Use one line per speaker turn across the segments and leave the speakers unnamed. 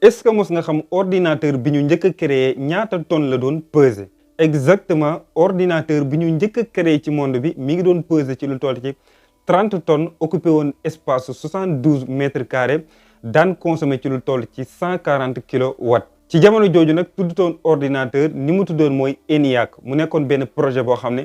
est-ce que mos nga xam ordinateur bi ñu njëkk a créé ñaata tonnes la doon peser exactement ordinateur bi ñu njëkk a créé ci monde bi mi ngi doon peser ci lu toll ci 30 tonnes occupé woon espace 72 mètres carrés daan consommé ci lu toll ci 140 kilowatts. ci jamono jooju nag tuddutoon ordinateur ni mu tuddoon mooy ENIAC mu nekkoon benn projet boo xam ne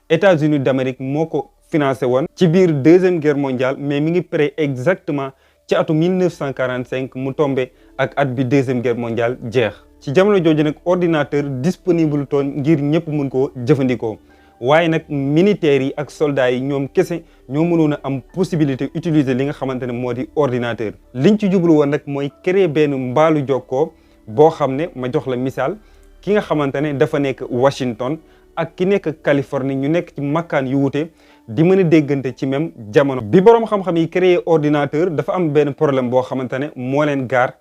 États-Unis d'Amérique moo ko financé woon ci biir deuxième guerre mondiale mais mi ngi prêt exactement ci atu 1945 mu tombé ak at bi deuxième guerre mondiale jeex. ci jamono jooju nag ordinateur disponible toon ngir ñëpp mun koo jëfandikoo waaye nag militaires yi ak soldats yi ñoom kese ñoo mënoon a am possibilité utiliser li nga xamante ne moo di ordinateur. liñ ci jublu woon nag mooy créer benn mbaalu jokkoo boo xam ne ma jox la misaal ki nga xamante ne dafa nekk Washington ak ki nekk Californie ñu nekk ci makkaan yu wute di mën a déggante ci même jamono. bi boroom xam-xam yi créé ordinateur dafa am benn problème boo xamante ne moo leen gaar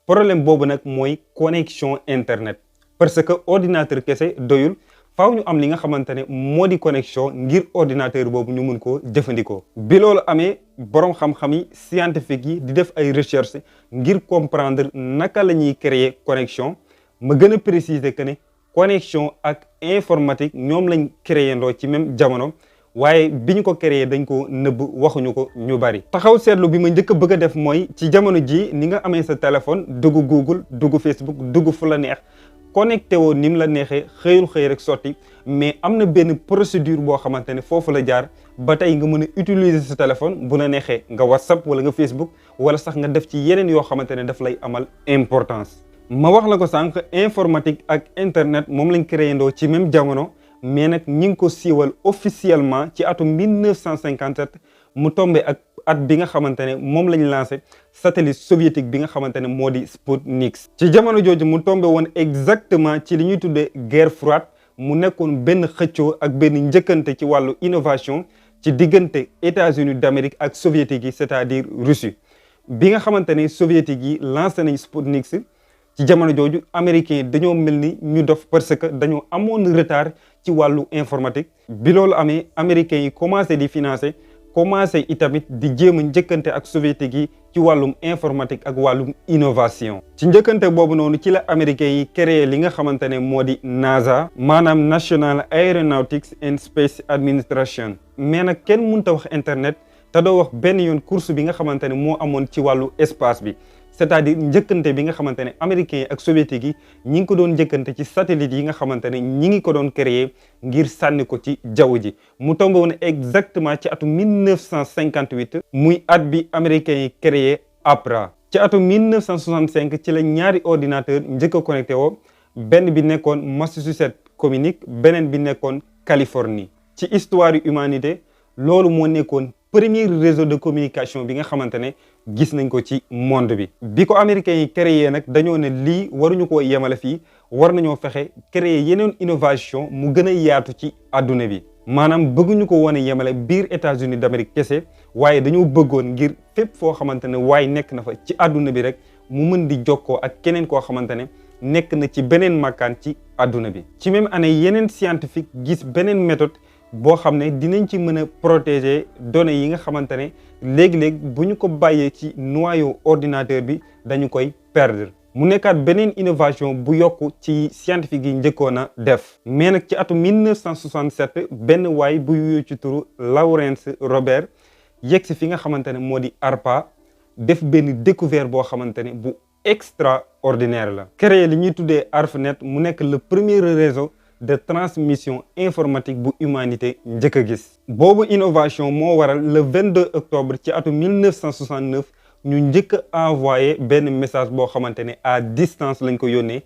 problème boobu nag mooy connexion internet parce que ordinateur kese doyul faaw ñu am li nga xamante ne moo di connexion ngir ordinateur boobu ñu mun koo jëfandikoo. bi loolu amee boroom xam-xam yi scientifique yi di def ay recherche ngir comprendre naka la ñuy créer connexion ma gën a préciser que ne connexion ak informatique ñoom lañ créé ndoo ci même jamono waaye bi ñu ko créé dañ ko nëbb waxuñu ko ñu bari. taxaw seetlu bi ma njëkk a bëgg a def mooy ci jamono ji ni nga amee sa téléphone dugg Google dugg Facebook dugg fu la neex connecté woo ni mu la neexee xëyul xëy rek sotti mais am na benn procédure boo xamante ne foofu la jaar ba tey nga mën a utiliser sa téléphone bu la neexee nga WhatsApp wala nga Facebook wala sax nga def ci yeneen yoo xamante ne daf lay amal importance. ma wax la ko sànq informatique ak internet moom lañ créé ndoo ci même jamono mais nag ñi ngi ko siiwal officiellement ci atum 1957 mu tombé ak at bi nga xamante ne moom lañ lancé satellite soviétique bi nga xamante ne moo di Sputnik. ci jamono jooju mu tombé woon exactement ci li ñuy tuddee guerre froide mu nekkoon benn xëccoo ak benn njëkkante ci wàllu innovation ci diggante États-Unis d'Amérique ak soviétique yi c'est-à-dire Russie bi nga xamante ne soviétique yi lancé nañ Sputnik ci jamono jooju américains yi dañoo mel ni ñu dof parce que dañoo amoon retard ci wàllu informatique bi loolu amee américains yi commencé di financer commencé itamit di jéem a njëkkante ak soviétique yi ci wàllum informatique ak wàllum innovation. ci njëkkante boobu noonu ci la américains yi créé li nga xamante ne moo di NASA maanaam National Aeronautics and Space Administration mais nag kenn mënut a wax internet te doo wax benn yoon course bi nga xamante ne moo amoon ci wàllu espace bi. c'est-à-dire njëkkante bi nga xamante ne américains yi ak soviétiques yi ñi ngi ko doon njëkkante ci satellite yi nga xamante ne ñi ngi ko doon créer ngir sànni ko ci jaww ji mu tombé woon exactement ci atum 1958 muy at bi américains yi créé APRA. ci atum 1965 ci la ñaari ordinateur njëkk a connecté woo benn bi nekkoon Massachusetts communique beneen bi nekkoon Californie. ci histoire humanité loolu moo nekkoon premier réseau de communication bi nga xamante ne gis nañ ko ci monde bi. bi ko américains yi créé nag dañoo ne lii waruñu koo yemale fii war nañoo fexe créer yeneen innovation mu gën a yaatu ci adduna bi maanaam bëgguñu ko woon a yemale biir États-Unis d'Amérique kese waaye dañoo bëggoon ngir fépp foo xamante ne waaye nekk na fa ci adduna bi rek mu mën di jokkoo ak keneen koo xamante ne nekk na ci beneen makkaan ci adduna bi. ci même année yeneen scientifique gis beneen méthode boo xam ne dinañ ci mën a protéger données yi nga xamante ne léegi-léeg bu ñu ko bàyyee ci noyau ordinateur bi dañu koy perdre mu nekkaat beneen innovation bu yokku ci scientifique yi njëkkoon a def. mais nag ci atum 1967 benn waay bu yuyoo ci turu Lawrence Robert yegg si fi nga xamante ne moo di ARPA def benn découverte boo xamante ne bu extraordinaire la. créé li ñuy tuddee ARPANET mu nekk le premier réseau de transmission informatique bu humanité njëkk a gis. boobu innovation moo waral le 22 octobre ci atum 1969 ñu njëkk a envoyé benn message boo xamante ne à distance lañ ko yónnee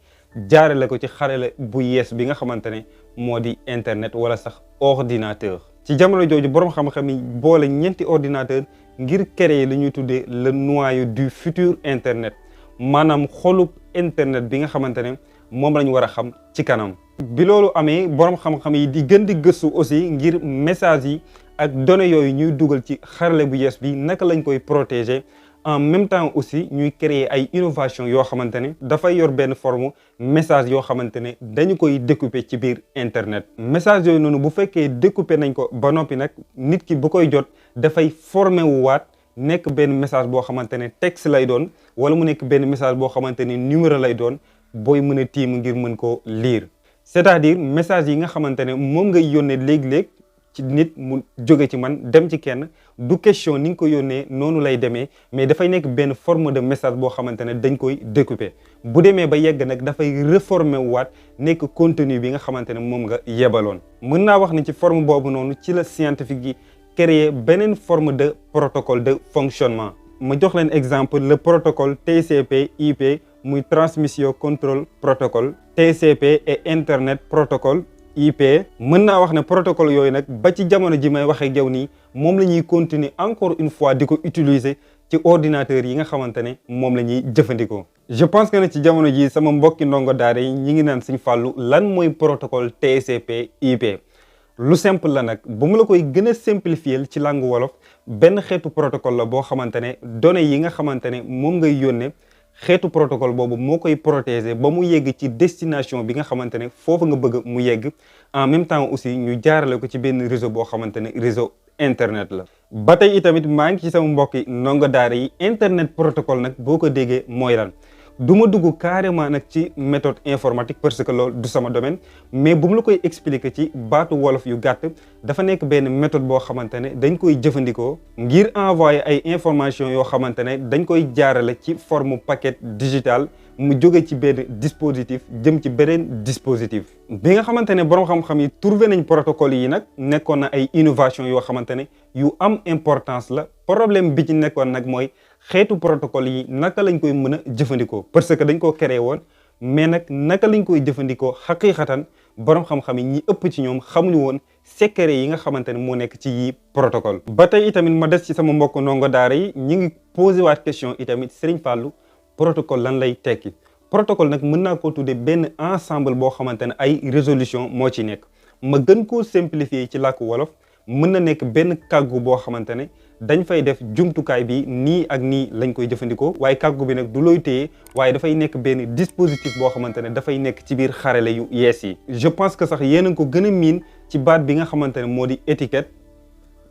jaarale ko ci xarale bu yees bi nga xamante ne moo di internet wala sax ordinateur. ci jamono jooju boroom xam-xam yi boole ñeenti ordinateur ngir créer li ñuy tuddee le noyau du futur internet maanaam xolub internet bi nga xamante ne moom la ñu war a xam ci kanam. bi loolu amee borom xam-xam yi di gën di gëstu aussi ngir message yi ak données yooyu ñuy dugal ci xarale bu yees bi naka lañ koy protéger en même temps aussi ñuy créer ay innovation yoo xamante ne dafay yor benn forme message yoo xamante ne dañu koy découper ci biir internet. message yooyu noonu bu fekkee découper nañ ko ba noppi nag nit ki bu koy jot dafay formé wu waat nekk benn message boo xamante ne texte lay doon wala mu nekk benn message boo xamante ne numéro lay doon booy mën a tiim ngir mën koo lire. c'est-à-dire message yi nga xamante ne moom ngay yónnee léeg-léeg ci nit mu jóge ci man dem ci kenn du question ni nga ko yónnee noonu lay demee mais dafay nekk benn forme de message boo xamante ne dañ koy découper bu demee ba yegg nag dafay réformer waat nekk contenu bi nga xamante ne moom nga yebaloon. mën naa wax ne ci forme boobu noonu ci la scientifique yi créer beneen forme de protocole de fonctionnement. ma jox leen exemple le protocole TCP/IP muy transmission control protocole TCP et internet protocole IP. mën naa wax ne protocole yooyu nag ba ci jamono ji may waxee yow nii moom la ñuy continuer encore une fois di ko utiliser ci ordinateur yi nga xamante ne moom la ñuy jëfandikoo. je pense que ne ci jamono ji sama mbokki ndongo daara yi ñi ngi naan Sëñ Fallou lan mooy protocole TCP/IP. lu simple la nag bu mu la koy gën a simplifier ci langue wolof benn xeetu protocole la boo xamante ne données yi nga xamante ne moom ngay yónnee xeetu protocole boobu moo koy protéger ba mu yegg ci destination bi nga xamante ne foofu nga bëgg mu yegg en même temps aussi ñu jaarale ko ci benn réseau boo xamante ne réseau internet la. ba tey itamit maa ngi ci sama mbokki ndongo daara yi internet protocole nag boo ko déggee mooy lan. du ma dugg carrément nag ci méthode informatique parce que loolu du sama domaine mais bu mu la koy expliquer ci baatu wolof yu gàtt dafa nekk benn méthode boo xamante ne dañ koy jëfandikoo ngir envoyer ay information yoo xamante ne dañ koy jaarale ci forme paquet digital mu jóge ci benn dispositif jëm ci beneen dispositif. bi nga xamante ne borom xam-xam yi trouvé nañ protocole yi nag nekkoon na ay innovation yoo xamante ne yu am importance la problème bi ci nekkoon nag mooy xeetu protocole yi naka lañ koy mën a jëfandikoo parce que dañ koo créé woon mais nag naka lañ koy jëfandikoo xaqiiqatan borom xam-xam yi ñi ëpp ci ñoom xamuñu woon secret yi nga xamante ne moo nekk ci yi protocole. ba tey itamit ma des ci sama mbokk ndongo daara yi ñi ngi posé waat question itamit Serigne Fallou protocole lan lay tekki. protocole nag mën naa koo tuddee benn ensemble boo xamante ne ay résolution moo ci nekk ma gën koo simplifier ci làkku wolof mën na nekk benn kàggu boo xamante ne dañ fay def jumtukaay bi nii ak nii lañ koy jëfandikoo waaye kàggu bi nag du looy téye waaye dafay nekk benn dispositif boo xamante ne dafay nekk ci biir xarale yu yees yi. je pense que sax yéen a ko gën a miin ci baat bi nga xamante ne moo di étiquette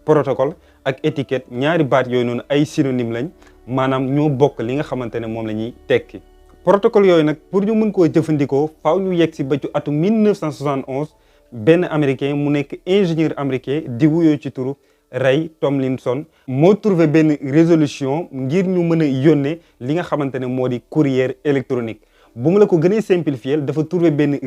protocole ak étiquette ñaari baat yooyu noonu ay synonyme lañ maanaam ñoo bokk li nga xamante ne moom la ñuy tekki. protocole yooyu nag pour ñu mën koo jëfandikoo faaw ñu yegg si ba ci atum 1971 benn américain mu nekk ingénieur américain di wuyoo ci turu Ray Tomlinson moo trouvé benn résolution ngir ñu mën a yónnee li nga xamante ne moo di courrier électronique. bu mu la ko gënee simplifier dafa trouvé benn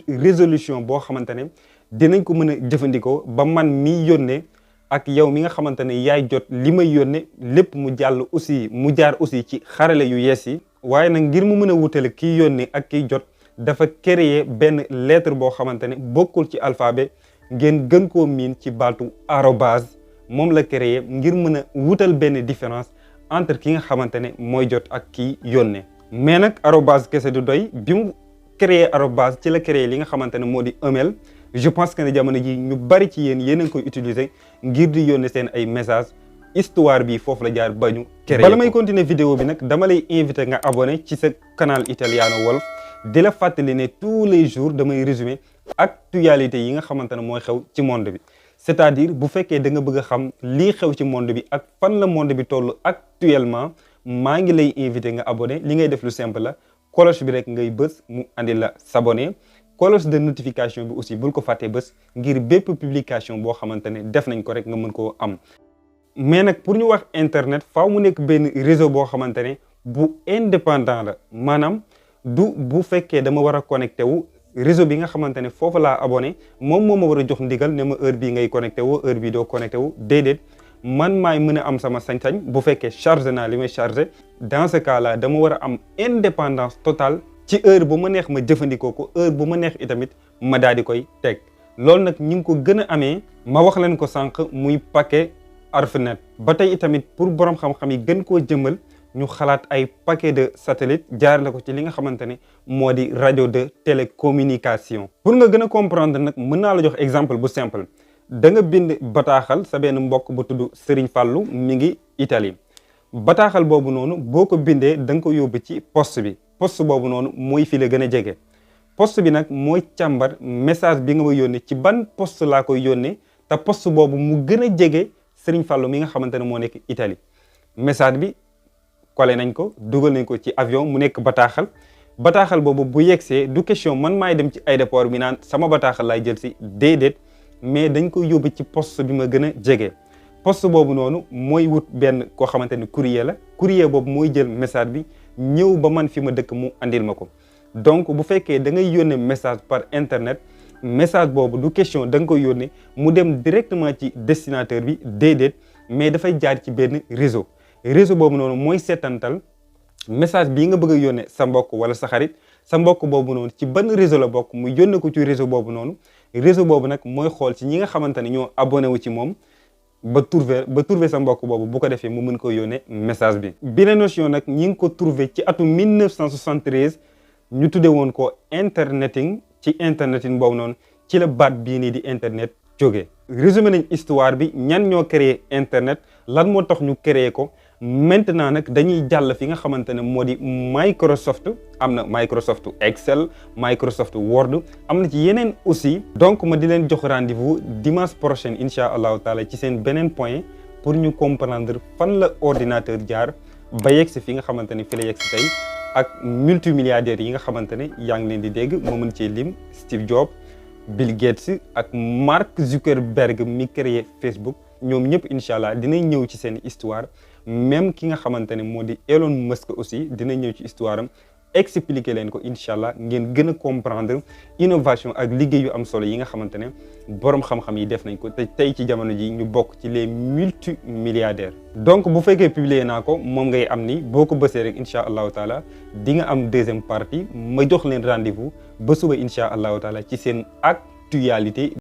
résolution boo xamante ne dinañ ko mën a jëfandikoo ba man mi yónnee ak yow mi nga xamante ne yaay jot li may yónnee lépp mu jàll aussi mu jaar aussi ci xarale yu yees yi. waaye nag ngir mu mën a wutale kii yónnee ak kiy jot dafa créer benn lettre boo xamante ne bokkul ci alphabet ngeen gën koo miin ci baatu arobase moom la créer ngir mën a wutal benn différence entre ki nga xamante ne mooy jot ak kii yónnee. mais nag arobase kese du doy bi mu créer arobase ci la créer li nga xamante ne moo di email. je pense que ne jamono ji ñu bari ci yéen a ngi koy utiliser ngir di yónnee seen ay message histoire bi foofu la jaar ba ñu créé. bala may continuer vidéo bi nag dama lay inviter nga abonné ci sa canal Italiano Wolof di la fàttali ne tous les jours damay résumer actualité yi nga xamante ne mooy xew ci monde bi. c'est-à-dire bu fekkee da nga bëgg a xam lii xew ci monde bi ak fan la monde bi toll actuellement maa ngi lay inviter nga abonné li ngay def lu simple la cloche bi rek ngay bës mu andi la s'abonner. cloche de notification bi aussi bul ko fàttee bés ngir bépp publication boo xamante ne def nañ ko rek nga mën koo am. mais nag pour ñu wax internet faaw mu nekk benn réseau boo xamante ne bu indépendant la maanaam du bu fekkee dama war a connecté wu réseau bi nga xamante ne foofu laa abonné moom moo ma war a jox ndigal ne ma heure bii ngay connecté woo heure bii doo connecté wu déedéet man maay mën a am sama sañ-sañ bu fekkee chargé naa li may chargé dans ce cas là dama war a am indépendance totale ci heure bu ma neex ma jëfandikoo ko heure bu ma neex itamit ma daal di koy teg loolu nag ñi ngi ko gën a amee ma wax leen ko sànq muy paquet ARPANET ba tey itamit pour borom xam-xam yi gën koo jëmmal ñu xalaat ay paquet de satellite jaarale ko ci li nga xamante ne moo di radio de télécommunication. pour nga gën a comprendre nag mën naa la jox exemple bu simple da nga bind bataaxal sa benn mbokk bu tudd Serigne Fallou mi ngi Italie bataaxal boobu noonu boo ko bindee da nga ko yóbbu ci poste bi poste boobu noonu mooy fi la gën a jege poste bi nag mooy càmbar message bi nga ma yónnee ci ban poste laa koy yónnee te poste boobu mu gën a jege Serigne Fallou mi nga xamante ne moo nekk Italie message bi collé nañ ko dugal nañ ko ci avion mu nekk bataaxal boobu bu yegsee du question man maay dem ci aéroport bi naan sama bataaxal laay jël si déedéet mais dañ ko yóbbu ci poste bi ma gën a jege. poste boobu noonu mooy wut benn koo xamante ni courrier la courrier boobu mooy jël message bi ñëw ba man fi ma dëkk mu andil ma ko. donc bu fekkee da ngay yónnee message par internet message boobu du question da nga koy yónnee mu dem directement ci destinataire bi déedéet mais dafay jaar ci benn réseau boobu noonu mooy seetantal message bii nga bëgg a yónnee sa mbokk wala sa xarit sa mbokk boobu noonu ci ban réseau la bokk mu yónnee ko ci réseau boobu noonu réseau boobu nag mooy xool ci ñi nga xamante ne ñoo abonné wu ci moom ba trouver sa mbokk boobu bu ko defee mu mën ko yónnee message bi. bile notion nag ñi ngi ko trouver ci atum 1973 ñu tuddee woon ko interneting ci interneting boobu noonu ci la baat bii nii di internet jógee. résumé nañ histoire bi ñan ñoo créé internet lan moo tax ñu créé ko maintenant nag dañuy jàll fi nga xamante ne moo di Microsoft am na Microsoft Excel Microsoft Word am na ci yeneen aussi. donc ma di leen jox rendez-vous dimanche prochain incha allahu taala ci seen beneen point pour ñu comprendre fan la ordinateur jaar ba yegg si fi nga xamante ne fi la yegg si tey ak multimilliardaires yi nga xamante ne yaa ngi leen di dégg moo mën cee lim Steve Jobs Bill Gates ak Mark Zuckerberg mi créé Facebook ñoom ñëpp incha allah dinañ ñëw ci seen histoire même ki nga xamante ne moo di Elon Musk aussi dinañ ñëw ci histoire am expliquer leen ko incha allah ngeen gën a comprendre innovation ak liggéey yu am solo yi nga xamante ne borom xam-xam yi def nañ ko te tey ci jamono ji ñu bokk ci les multimilliardaires. donc bu fekkee publier naa ko moom ngay am ni boo ko bësee rek incha allahu taala di nga am deuxième partie ma jox leen rendez-vous ba suba incha allahu taala ci seen actualité.